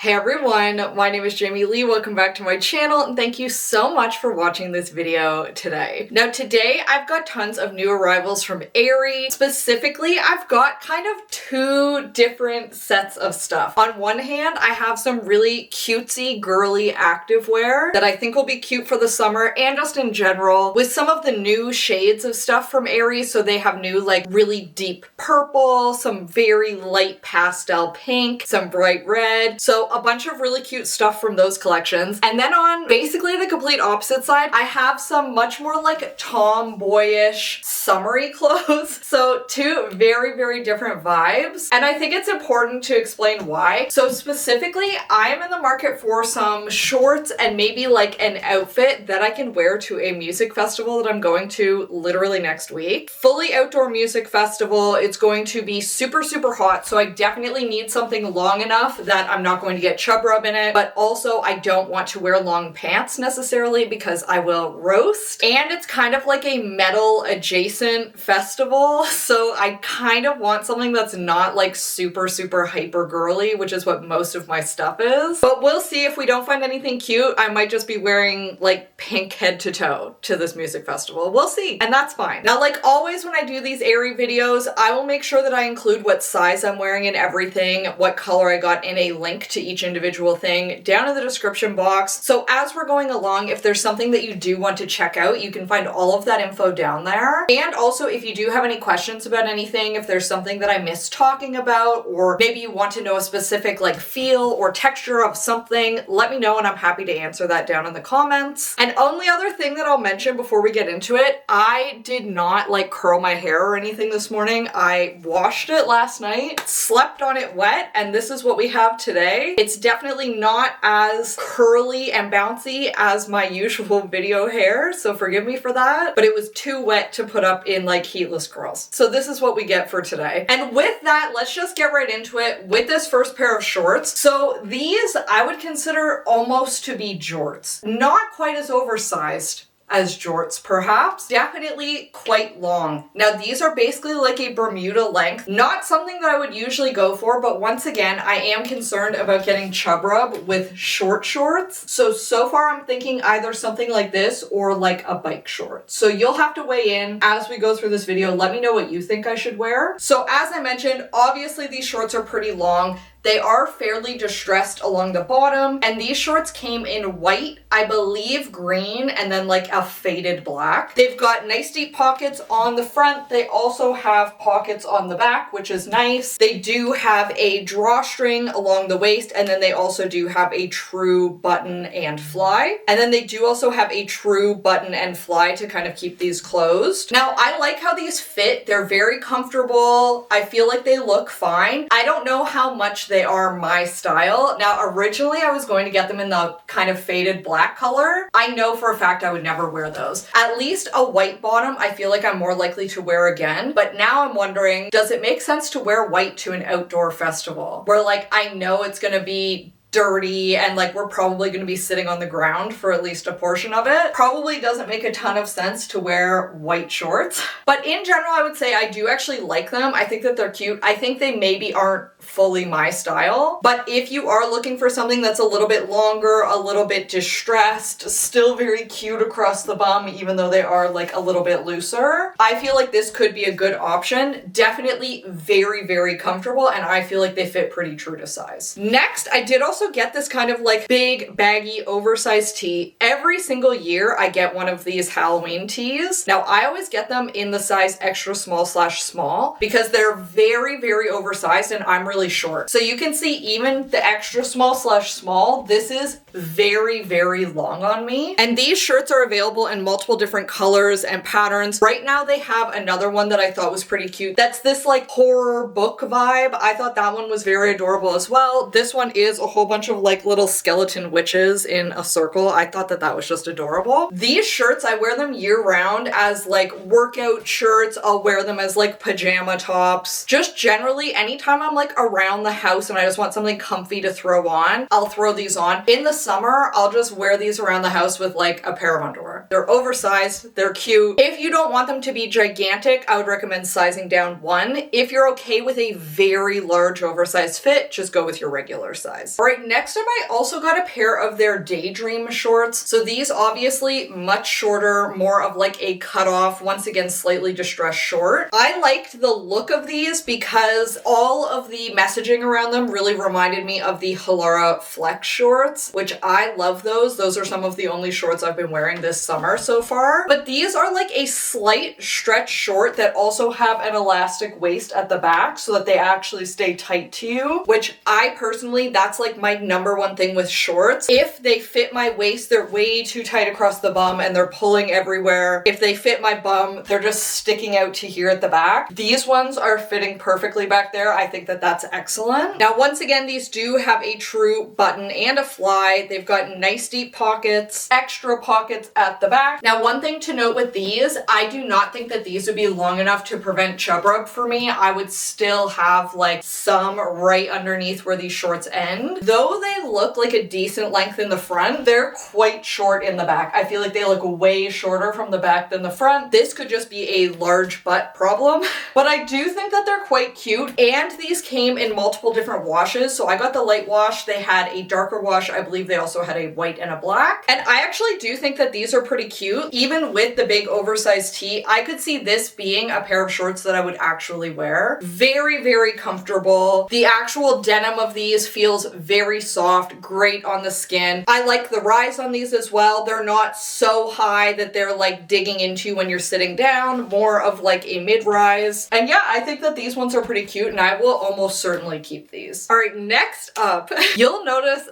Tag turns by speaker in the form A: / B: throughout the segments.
A: Hey everyone, my name is Jamie Lee. Welcome back to my channel and thank you so much for watching this video today. Now today I've got tons of new arrivals from Aerie. Specifically, I've got kind of two different sets of stuff. On one hand, I have some really cutesy, girly activewear that I think will be cute for the summer and just in general with some of the new shades of stuff from Aerie. So they have new like really deep purple, some very light pastel pink, some bright red. So a bunch of really cute stuff from those collections. And then on basically the complete opposite side, I have some much more like tomboyish summery clothes. So two very, very different vibes. And I think it's important to explain why. So specifically, I am in the market for some shorts and maybe like an outfit that I can wear to a music festival that I'm going to literally next week. Fully outdoor music festival. It's going to be super, super hot. So I definitely need something long enough that I'm not going to get chub rub in it, but also I don't want to wear long pants necessarily because I will roast. And it's kind of like a metal adjacent festival, so I kind of want something that's not like super, super hyper girly, which is what most of my stuff is. But we'll see. If we don't find anything cute, I might just be wearing like pink head to toe to this music festival. We'll see, and that's fine. Now, like always when I do these Aerie videos, I will make sure that I include what size I'm wearing and everything, what color I got in a link to each individual thing down in the description box. So as we're going along, if there's something that you do want to check out, you can find all of that info down there. And also if you do have any questions about anything, if there's something that I missed talking about, or maybe you want to know a specific like feel or texture of something, let me know and I'm happy to answer that down in the comments. And only other thing that I'll mention before we get into it, I did not like curl my hair or anything this morning. I washed it last night, slept on it wet, and this is what we have today. It's definitely not as curly and bouncy as my usual video hair, so forgive me for that, but it was too wet to put up in like heatless curls. So this is what we get for today. And with that, let's just get right into it with this first pair of shorts. So these I would consider almost to be jorts. Not quite as oversized as jorts, perhaps. Definitely quite long. Now these are basically like a Bermuda length. Not something that I would usually go for, but once again, I am concerned about getting chub rub with short shorts. So far I'm thinking either something like this or like a bike short. So you'll have to weigh in as we go through this video. Let me know what you think I should wear. So as I mentioned, obviously these shorts are pretty long. They are fairly distressed along the bottom, and these shorts came in white, I believe green, and then like a faded black. They've got nice deep pockets on the front. They also have pockets on the back, which is nice. They do have a drawstring along the waist, and then they also do have a true button and fly. And then they do also have a true button and fly to kind of keep these closed. Now, I like how these fit. They're very comfortable. I feel like they look fine. I don't know how much they are my style. Now, originally I was going to get them in the kind of faded black color. I know for a fact I would never wear those. At least a white bottom I feel like I'm more likely to wear again. But now I'm wondering, does it make sense to wear white to an outdoor festival where like I know it's gonna be dirty and like we're probably going to be sitting on the ground for at least a portion of it? Probably doesn't make a ton of sense to wear white shorts. But in general, I would say I do actually like them. I think that they're cute. I think they maybe aren't fully my style, but if you are looking for something that's a little bit longer, a little bit distressed, still very cute across the bum, even though they are like a little bit looser, I feel like this could be a good option. Definitely very, very comfortable, and I feel like they fit pretty true to size. Next, I did also get this kind of like big baggy oversized tee. Every single year I get one of these Halloween tees. Now I always get them in the size extra small/small because they're very, very oversized and I'm really short. So you can see even the extra small/small, this is very, very long on me. And these shirts are available in multiple different colors and patterns. Right now they have another one that I thought was pretty cute. That's this like horror book vibe. I thought that one was very adorable as well. This one is a whole bunch of like little skeleton witches in a circle. I thought that that was just adorable. These shirts, I wear them year round as like workout shirts. I'll wear them as like pajama tops. Just generally anytime I'm like around the house and I just want something comfy to throw on, I'll throw these on. In the summer, I'll just wear these around the house with like a pair of underwear. They're oversized, they're cute. If you don't want them to be gigantic, I would recommend sizing down one. If you're okay with a very large oversized fit, just go with your regular size. All right, right, next up I also got a pair of their Daydream shorts. So these obviously much shorter, more of like a cutoff, once again slightly distressed short. I liked the look of these because all of the messaging around them really reminded me of the Halara Flex shorts, which I love those. Those are some of the only shorts I've been wearing this summer so far. But these are like a slight stretch short that also have an elastic waist at the back so that they actually stay tight to you, which I personally, that's like my number one thing with shorts. If they fit my waist, they're way too tight across the bum and they're pulling everywhere. If they fit my bum, they're just sticking out to here at the back. These ones are fitting perfectly back there. I think that that's excellent. Now, once again, these do have a true button and a fly. They've got nice deep pockets, extra pockets at the back. Now, one thing to note with these, I do not think that these would be long enough to prevent chub rub for me. I would still have like some right underneath where these shorts end. Though they look like a decent length in the front, they're quite short in the back. I feel like they look way shorter from the back than the front. This could just be a large butt problem, but I do think that they're quite cute. And these came in multiple different washes. So I got the light wash. They had a darker wash. I believe they also had a white and a black. And I actually do think that these are pretty cute. Even with the big oversized tee, I could see this being a pair of shorts that I would actually wear. Very, very comfortable. The actual denim of these feels very soft, great on the skin. I like the rise on these as well. They're not so high that they're like digging into when you're sitting down, more of like a mid-rise. And yeah, I think that these ones are pretty cute and I will almost certainly keep these. All right, next up, you'll notice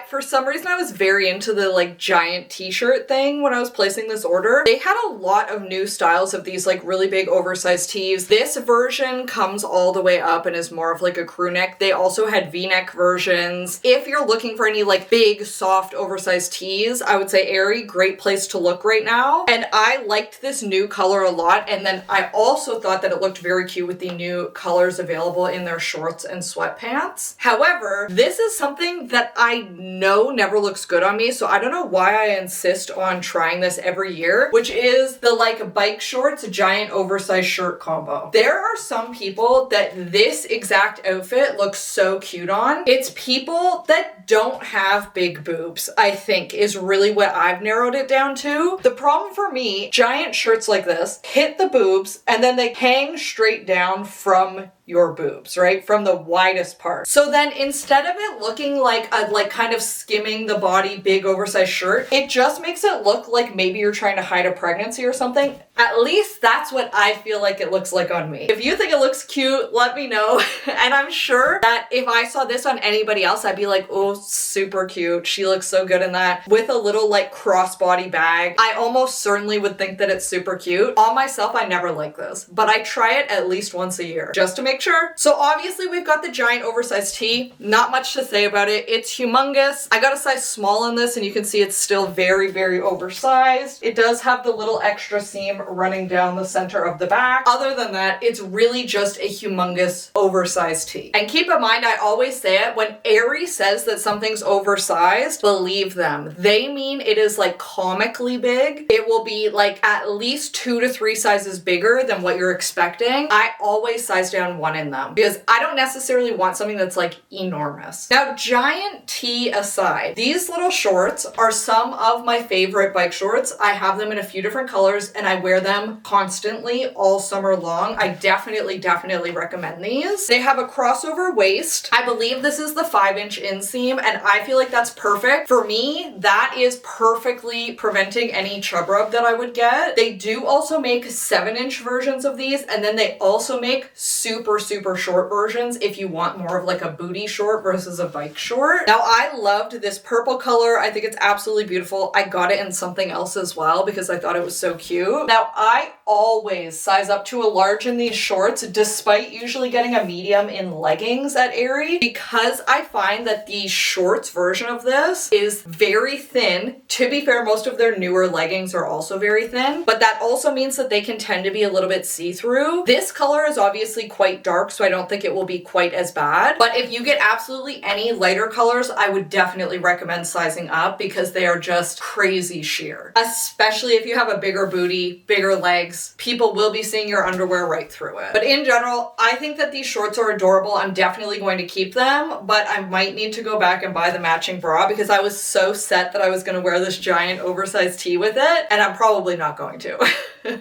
A: for some reason I was very into the like giant t-shirt thing when I was placing this order. They had a lot of new styles of these like really big oversized tees. This version comes all the way up and is more of like a crew neck. They also had v-neck versions. If you're looking for any like big soft oversized tees, I would say Aerie, great place to look right now. And I liked this new color a lot. And then I also thought that it looked very cute with the new colors available in their shorts and sweatpants. However, this is something that I know never looks good on me, so I don't know why I insist on trying this every year, which is the like bike shorts giant oversized shirt combo. There are some people that this exact outfit looks so cute on. It's people that don't have big boobs, I think, is really what I've narrowed it down to. The problem for me, giant shirts like this hit the boobs and then they hang straight down from your boobs, right? From the widest part. So then instead of it looking like a kind of skimming the body big oversized shirt, it just makes it look like maybe you're trying to hide a pregnancy or something. At least that's what I feel like it looks like on me. If you think it looks cute, let me know. And I'm sure that if I saw this on anybody else, I'd be like, oh, super cute. She looks so good in that. With a little like crossbody bag. I almost certainly would think that it's super cute. On myself, I never like this, but I try it at least once a year just to make sure. So obviously we've got the giant oversized tee. Not much to say about it. It's humongous. I got a size small in this and you can see it's still very, very oversized. It does have the little extra seam running down the center of the back. Other than that, it's really just a humongous oversized tee. And keep in mind, I always say it, when Aerie says that something's oversized, believe them. They mean it is like comically big. It will be like at least 2 to 3 sizes bigger than what you're expecting. I always size down one in them because I don't necessarily want something that's like enormous. Now, giant tee aside, these little shorts are some of my favorite bike shorts. I have them in a few different colors and I wear them constantly all summer long. I definitely recommend these. They have a crossover waist. I believe this is the 5-inch inseam and I feel like that's perfect. For me, that is perfectly preventing any chub rub that I would get. They do also make 7-inch versions of these and then they also make super short versions if you want more of like a booty short versus a bike short. Now, I loved this purple color. I think it's absolutely beautiful. I got it in something else as well because I thought it was so cute. Now, I always size up to a large in these shorts despite usually getting a medium in leggings at Aerie because I find that the shorts version of this is very thin. To be fair, most of their newer leggings are also very thin, but that also means that they can tend to be a little bit see-through. This color is obviously quite dark, so I don't think it will be quite as bad. But if you get absolutely any lighter colors, I would definitely recommend sizing up because they are just crazy sheer. Especially if you have a bigger booty, bigger legs, people will be seeing your underwear right through it. But in general, I think that these shorts are adorable. I'm definitely going to keep them, but I might need to go back and buy the matching bra because I was so set that I was going to wear this giant oversized tee with it, and I'm probably not going to.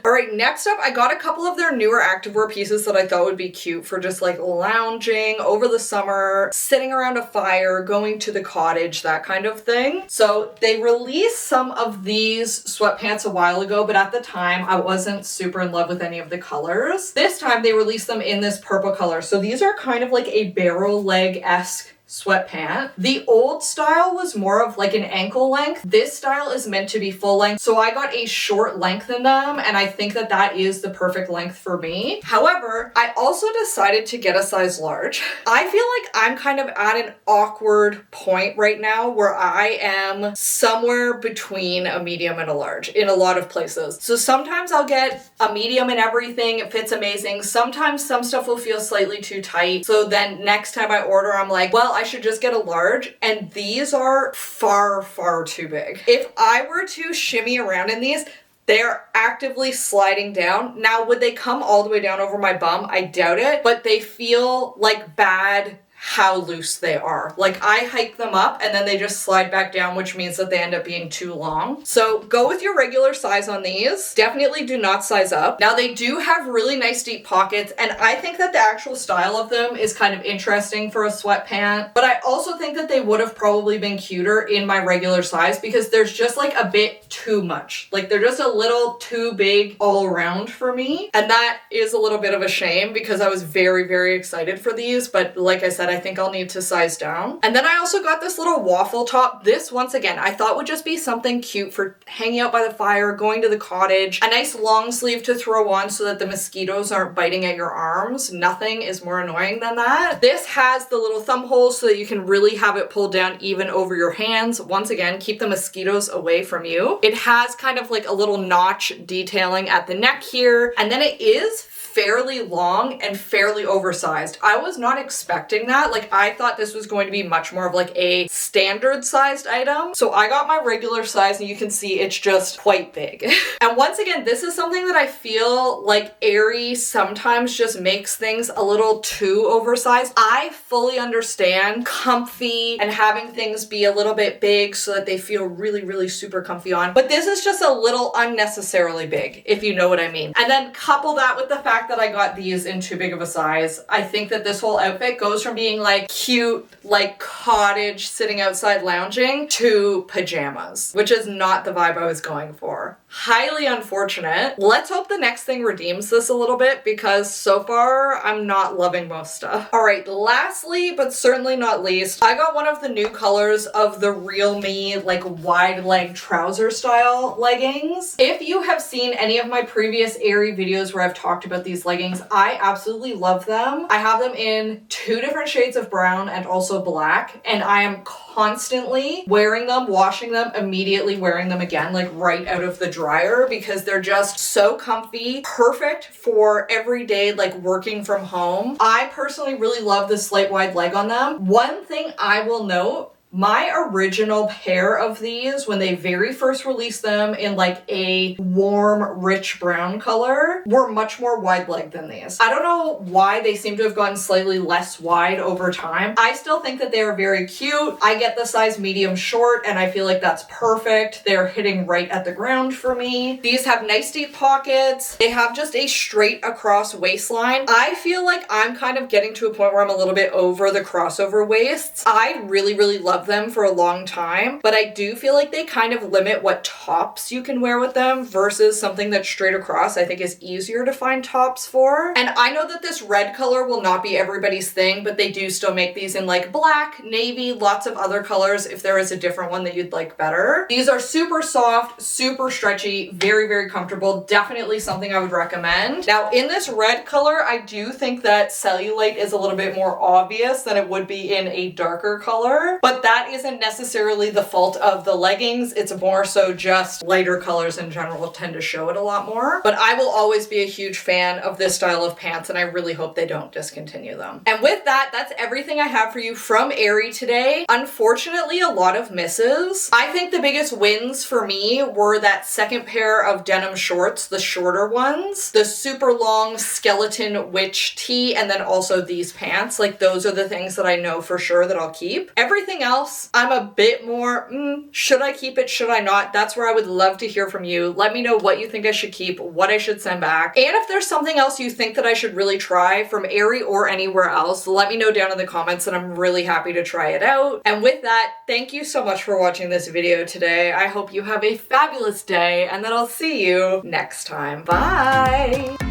A: All right, next up, I got a couple of their newer activewear pieces that I thought would be cute for just like lounging over the summer, sitting around a fire, going to the cottage, that kind of thing. So they released some of these sweatpants a while ago, but at the time I wasn't super in love with any of the colors. This time they released them in this purple color. So these are kind of like a barrel leg-esque sweatpant. The old style was more of like an ankle length. This style is meant to be full length. So I got a short length in them, and I think that that is the perfect length for me. However, I also decided to get a size large. I feel like I'm kind of at an awkward point right now where I am somewhere between a medium and a large in a lot of places. So sometimes I'll get a medium in everything. It fits amazing. Sometimes some stuff will feel slightly too tight. So then next time I order, I'm like, well, I should just get a large, and these are far, far too big. If I were to shimmy around in these, they're actively sliding down. Now, would they come all the way down over my bum? I doubt it, but they feel like bad how loose they are. Like I hike them up and then they just slide back down, which means that they end up being too long. So go with your regular size on these. Definitely do not size up. Now they do have really nice deep pockets, and I think that the actual style of them is kind of interesting for a sweatpant, but I also think that they would have probably been cuter in my regular size because there's just like a bit too much. Like they're just a little too big all around for me. And that is a little bit of a shame because I was very, very excited for these, but like I said, I think I'll need to size down. And then I also got this little waffle top. This, once again, I thought would just be something cute for hanging out by the fire, going to the cottage, a nice long sleeve to throw on so that the mosquitoes aren't biting at your arms. Nothing is more annoying than that. This has the little thumb holes so that you can really have it pulled down even over your hands. Once again, keep the mosquitoes away from you. It has kind of like a little notch detailing at the neck here, and then it is fairly long and fairly oversized. I was not expecting that. Like I thought this was going to be much more of like a standard sized item. So I got my regular size and you can see it's just quite big. And once again, this is something that I feel like Aerie sometimes just makes things a little too oversized. I fully understand comfy and having things be a little bit big so that they feel really, really super comfy on. But this is just a little unnecessarily big, if you know what I mean. And then couple that with the fact that I got these in too big of a size. I think that this whole outfit goes from being like cute, like cottage sitting outside lounging to pajamas, which is not the vibe I was going for. Highly unfortunate. Let's hope the next thing redeems this a little bit because so far I'm not loving most stuff. All right, lastly, but certainly not least, I got one of the new colors of the Real Me like wide leg trouser style leggings. If you have seen any of my previous Aerie videos where I've talked about these leggings, I absolutely love them. I have them in 2 different shades of brown and also black, and I am constantly wearing them, washing them, immediately wearing them again, like right out of the dryer because they're just so comfy, perfect for everyday like working from home. I personally really love the slight wide leg on them. One thing I will note, my original pair of these, when they very first released them in like a warm, rich brown color, were much more wide leg than these. I don't know why they seem to have gotten slightly less wide over time. I still think that they are very cute. I get the size medium short and I feel like that's perfect. They're hitting right at the ground for me. These have nice deep pockets. They have just a straight across waistline. I feel like I'm kind of getting to a point where I'm a little bit over the crossover waists. I really, really love them for a long time, but I do feel like they kind of limit what tops you can wear with them versus something that's straight across I think is easier to find tops for. And I know that this red color will not be everybody's thing, but they do still make these in like black, navy, lots of other colors if there is a different one that you'd like better. These are super soft, super stretchy, very, very comfortable. Definitely something I would recommend. Now in this red color, I do think that cellulite is a little bit more obvious than it would be in a darker color, but that that isn't necessarily the fault of the leggings. It's more so just lighter colors in general tend to show it a lot more. But I will always be a huge fan of this style of pants, and I really hope they don't discontinue them. And with that, that's everything I have for you from Aerie today. Unfortunately, a lot of misses. I think the biggest wins for me were that second pair of denim shorts, the shorter ones, the super long skeleton witch tee, and then also these pants. Like, those are the things that I know for sure that I'll keep. Everything else, I'm a bit more, should I keep it? Should I not? That's where I would love to hear from you. Let me know what you think I should keep, what I should send back. And if there's something else you think that I should really try from Aerie or anywhere else, let me know down in the comments and I'm really happy to try it out. And with that, thank you so much for watching this video today. I hope you have a fabulous day and then I'll see you next time. Bye!